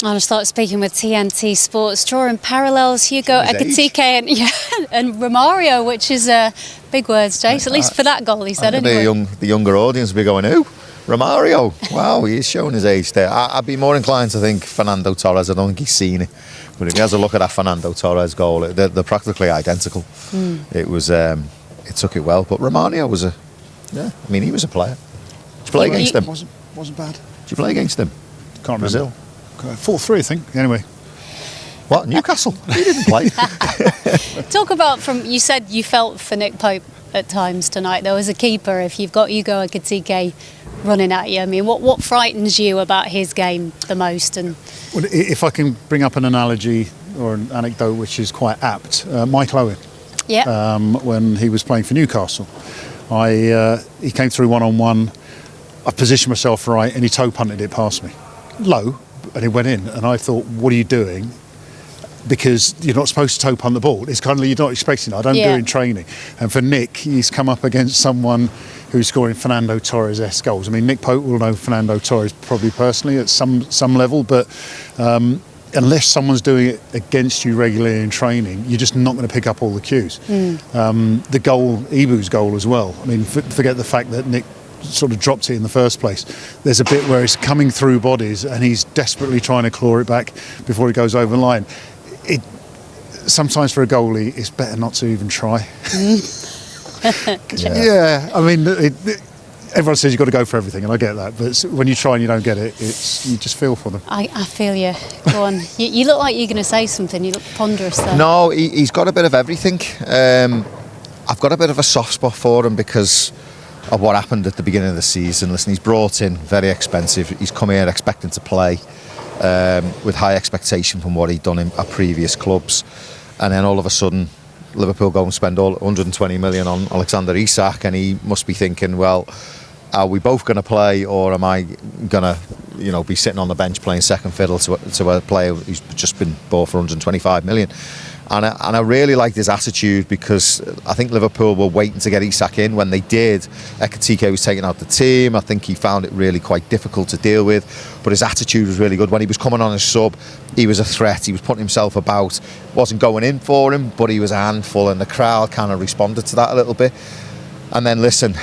I'll start speaking with TNT Sports, drawing parallels, Hugo Ekitike and Romario, which is big words, Jace, at least for that goal, he said anyway. The younger audience will be going, who? Romario? Wow, he's showing his age there. I'd be more inclined to think Fernando Torres. I don't think he's seen it. But if he has a look at that Fernando Torres goal, they're practically identical. It was, it took it well. But Romario was he was a player. Did you play against him? Wasn't bad. Did you play against him? Can't remember. Brazil? 4-3, I think. Anyway. What? Newcastle? He didn't play. Talk about you said you felt for Nick Pope at times tonight. There was a keeper, if you've got Hugo Ekitike running at you. I mean, what frightens you about his game the most? And well, if I can bring up an analogy or an anecdote which is quite apt, Michael Owen. Yeah. When he was playing for Newcastle, he came through one-on-one. I positioned myself right, and he toe punted it past me, low, and it went in. And I thought, what are you doing? Because you're not supposed to toe punt the ball. It's kind of, you're not expecting it. I don't do it in training. And for Nick, he's come up against someone who's scoring Fernando Torres-esque goals. I mean, Nick Pope will know Fernando Torres probably personally at some level, but unless someone's doing it against you regularly in training, you're just not going to pick up all the cues. The goal, Ibu's goal as well. I mean, forget the fact that Nick sort of dropped it in the first place. There's a bit where it's coming through bodies and he's desperately trying to claw it back before he goes over the line. Sometimes for a goalie, it's better not to even try. Yeah, I mean, everyone says you've got to go for everything, and I get that. But when you try and you don't get it, you just feel for them. I feel you. Go on. You look like you're going to say something. You look ponderous there. No, he's got a bit of everything. I've got a bit of a soft spot for him because of what happened at the beginning of the season. Listen, he's brought in very expensive. He's come here expecting to play with high expectation from what he'd done at previous clubs. And then all of a sudden, Liverpool go and spend all 120 million on Alexander Isak, and he must be thinking, well, are we both going to play, or am I going to, be sitting on the bench playing second fiddle to a player who's just been bought for 125 million? And I really liked his attitude, because I think Liverpool were waiting to get Isak in. When they did, Ekitike was taking out the team. I think he found it really quite difficult to deal with, but his attitude was really good. When he was coming on as sub, he was a threat. He was putting himself about, wasn't going in for him, but he was a handful, and the crowd kind of responded to that a little bit. And then listen,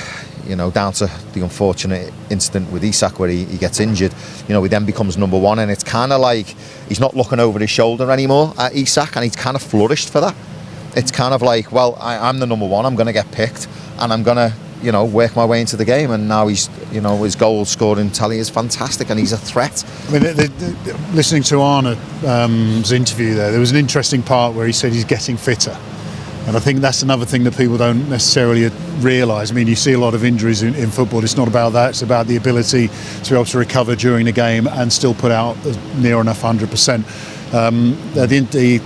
down to the unfortunate incident with Isak where he gets injured, he then becomes number one, and it's kind of like he's not looking over his shoulder anymore at Isak, and he's kind of flourished for that. It's kind of like, well, I'm the number one, I'm going to get picked, and I'm going to, work my way into the game. And now he's, his goal scoring tally is fantastic, and he's a threat. I mean, listening to Arne's interview there was an interesting part where he said he's getting fitter. And I think that's another thing that people don't necessarily realise. I mean, you see a lot of injuries in football. It's not about that. It's about the ability to be able to recover during the game and still put out near enough 100%. The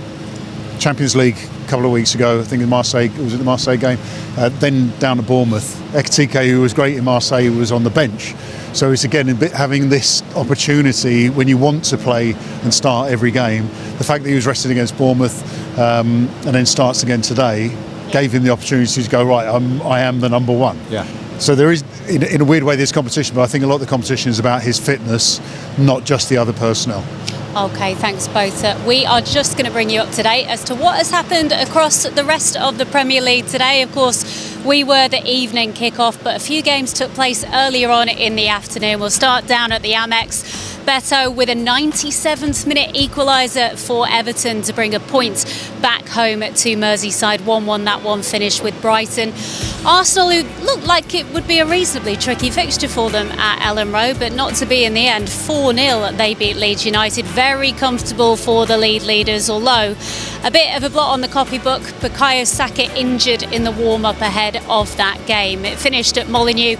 Champions League a couple of weeks ago, I think in Marseille, was it the Marseille game? Then down to Bournemouth. Ekitike, who was great in Marseille, was on the bench. So it's again having this opportunity when you want to play and start every game. The fact that he was rested against Bournemouth and then starts again today gave him the opportunity to go, right, I am the number one. Yeah. So there is, in a weird way, there's competition, but I think a lot of the competition is about his fitness, not just the other personnel. OK, thanks both. We are just going to bring you up to date as to what has happened across the rest of the Premier League today. Of course, we were the evening kick-off, but a few games took place earlier on in the afternoon. We'll start down at the Amex. Beto with a 97th minute equaliser for Everton to bring a point back home to Merseyside. 1-1 that one finished with Brighton. Arsenal, who looked like it would be a reasonably tricky fixture for them at Ellen Road, but not to be in the end. 4-0 they beat Leeds United. Very comfortable for the leaders, although a bit of a blot on the copybook. Bukayo Saka injured in the warm-up ahead of that game. It finished at Molineux.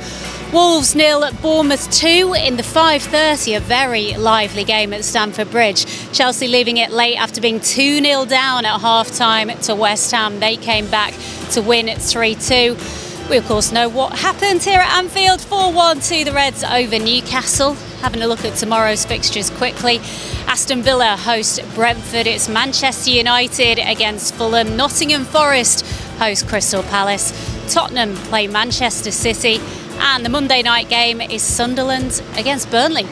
Wolves 0, Bournemouth 2 in the 5:30, a very lively game at Stamford Bridge. Chelsea leaving it late after being 2-0 down at half-time to West Ham. They came back to win at 3-2. We of course know what happened here at Anfield. 4-1 to the Reds over Newcastle. Having a look at tomorrow's fixtures quickly. Aston Villa host Brentford. It's Manchester United against Fulham. Nottingham Forest host Crystal Palace. Tottenham play Manchester City. And the Monday night game is Sunderland against Burnley.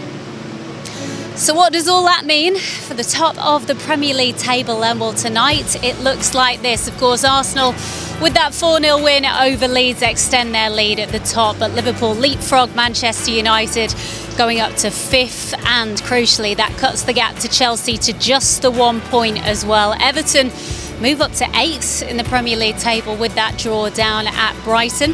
So what does all that mean for the top of the Premier League table then? Well, tonight it looks like this. Of course, Arsenal, with that 4-0 win over Leeds, extend their lead at the top, but Liverpool leapfrog Manchester United, going up to 5th, and crucially that cuts the gap to Chelsea to just the 1 point as well. Everton move up to 8th in the Premier League table with that draw down at Brighton.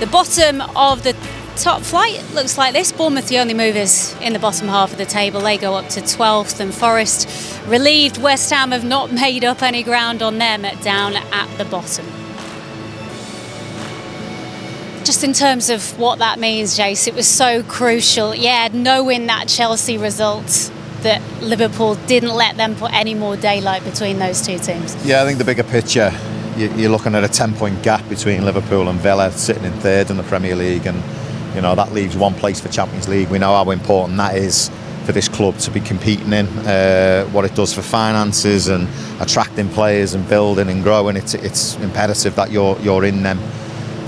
The bottom of the top flight looks like this. Bournemouth, the only movers in the bottom half of the table. They go up to 12th, and Forest, relieved West Ham have not made up any ground on them, down at the bottom. Just in terms of what that means, Jace, it was so crucial, knowing that Chelsea result, that Liverpool didn't let them put any more daylight between those two teams. Yeah, I think the bigger picture, you're looking at a 10-point gap between Liverpool and Villa, sitting in 3rd in the Premier League, and that leaves 1 place for Champions League. We know how important that is for this club to be competing in, what it does for finances and attracting players and building and growing. It's imperative that you're in them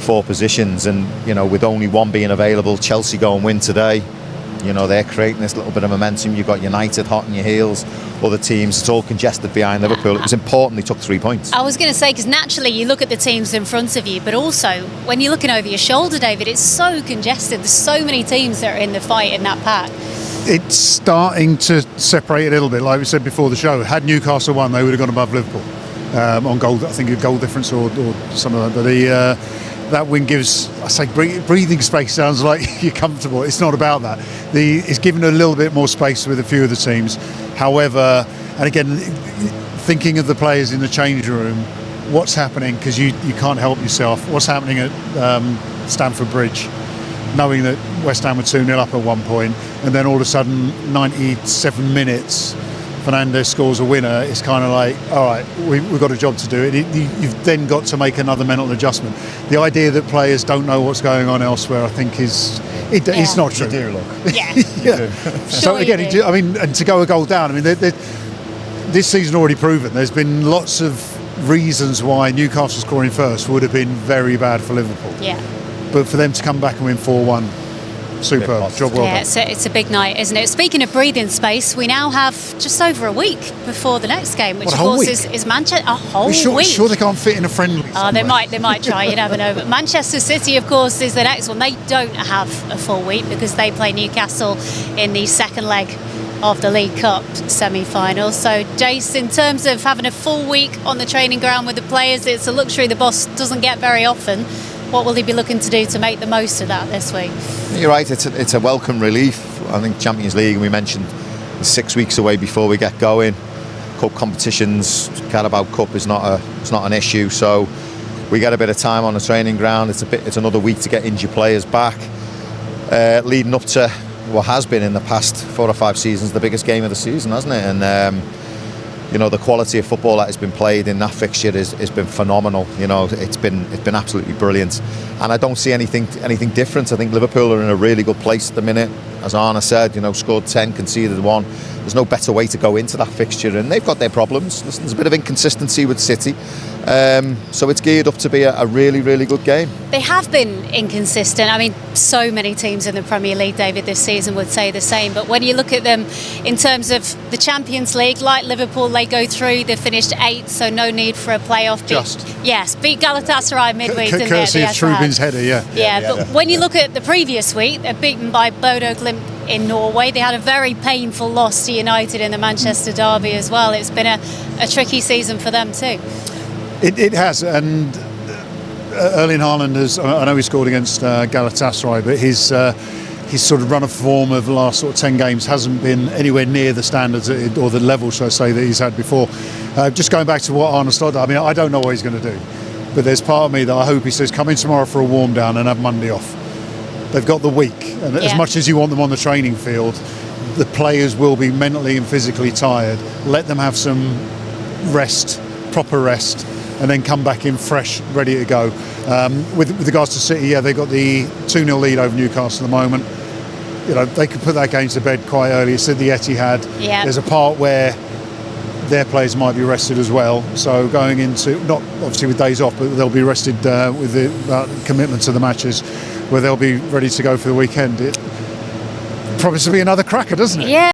4 positions, and with only 1 being available, Chelsea go and win today. They're creating this little bit of momentum. You've got United hot on your heels, other teams, it's all congested behind Liverpool. It was important they took 3 points. I was going to say, because naturally you look at the teams in front of you, but also when you're looking over your shoulder, David, it's so congested. There's so many teams that are in the fight in that pack. It's starting to separate a little bit, like we said before the show. Had Newcastle won, they would have gone above Liverpool on goal. I think a goal difference or something like that. But that win gives, I say, breathing space. Sounds like you're comfortable. It's not about that. It's given a little bit more space with a few of the teams. However, and again, thinking of the players in the change room, what's happening, because you can't help yourself. What's happening at Stamford Bridge, knowing that West Ham were 2-0 up at 1 point, and then all of a sudden, 97 minutes, Fernandez scores a winner. It's kind of like, all right, we've got a job to do. You've then got to make another mental adjustment. The idea that players don't know what's going on elsewhere, I think, it's not true. You do, look. Yeah. Yeah. So again, and to go a goal down, this season already proven. There's been lots of reasons why Newcastle scoring first would have been very bad for Liverpool. Yeah. But for them to come back and win 4-1, superb. Job well done. It's a big night, isn't it? Speaking of breathing space, we now have just over a week before the next game, which of course is Manchester. A whole week. Sure they can't fit in a friendly. Oh, they might try. You never know. But Manchester City, of course, is the next one. They don't have a full week because they play Newcastle in the second leg of the League Cup semi-final. So, Jace, in terms of having a full week on the training ground with the players, it's a luxury the boss doesn't get very often. What will he be looking to do to make the most of that this week? You're right, it's a welcome relief. I think Champions League, we mentioned, is 6 weeks away before we get going. Cup competitions, Carabao Cup is not an issue, so we get a bit of time on the training ground. It's another week to get injured players back, leading up to what has been in the past 4 or 5 seasons the biggest game of the season, hasn't it? And the quality of football that has been played in that fixture has been phenomenal. It's been absolutely brilliant, and I don't see anything different. I think Liverpool are in a really good place at the minute. As Arna said, scored 10, conceded 1. There's no better way to go into that fixture, and they've got their problems. There's a bit of inconsistency with City, so it's geared up to be a really, really good game. They have been inconsistent. So many teams in the Premier League, David, this season would say the same. But when you look at them in terms of the Champions League, like Liverpool, they go through. They finished 8th, so no need for a playoff. Beat Galatasaray midweek. Courtesy of Trubin's header, But when you look at the previous week, they're beaten by Bodo Glimt in Norway. They had a very painful loss to United in the Manchester derby as well. It's been a tricky season for them too. It has, and Erling Haaland I know he scored against Galatasaray, but his sort of run of form of the last sort of 10 games hasn't been anywhere near the standards or the level, shall I say, that he's had before. Just going back to what Arne Slot, I don't know what he's going to do, but there's part of me that I hope he says, come in tomorrow for a warm down and have Monday off. They've got the week, and as much as you want them on the training field, the players will be mentally and physically tired. Let them have some rest, proper rest, and then come back in fresh, ready to go. With regards to City, they've got the 2-0 lead over Newcastle at the moment. They could put that game to bed quite early. It's at the Etihad. There's a part where their players might be rested as well. So going into, not obviously with days off, but they'll be rested with the commitment to the matches, where they'll be ready to go for the weekend. It promises to be another cracker, doesn't it? Yeah.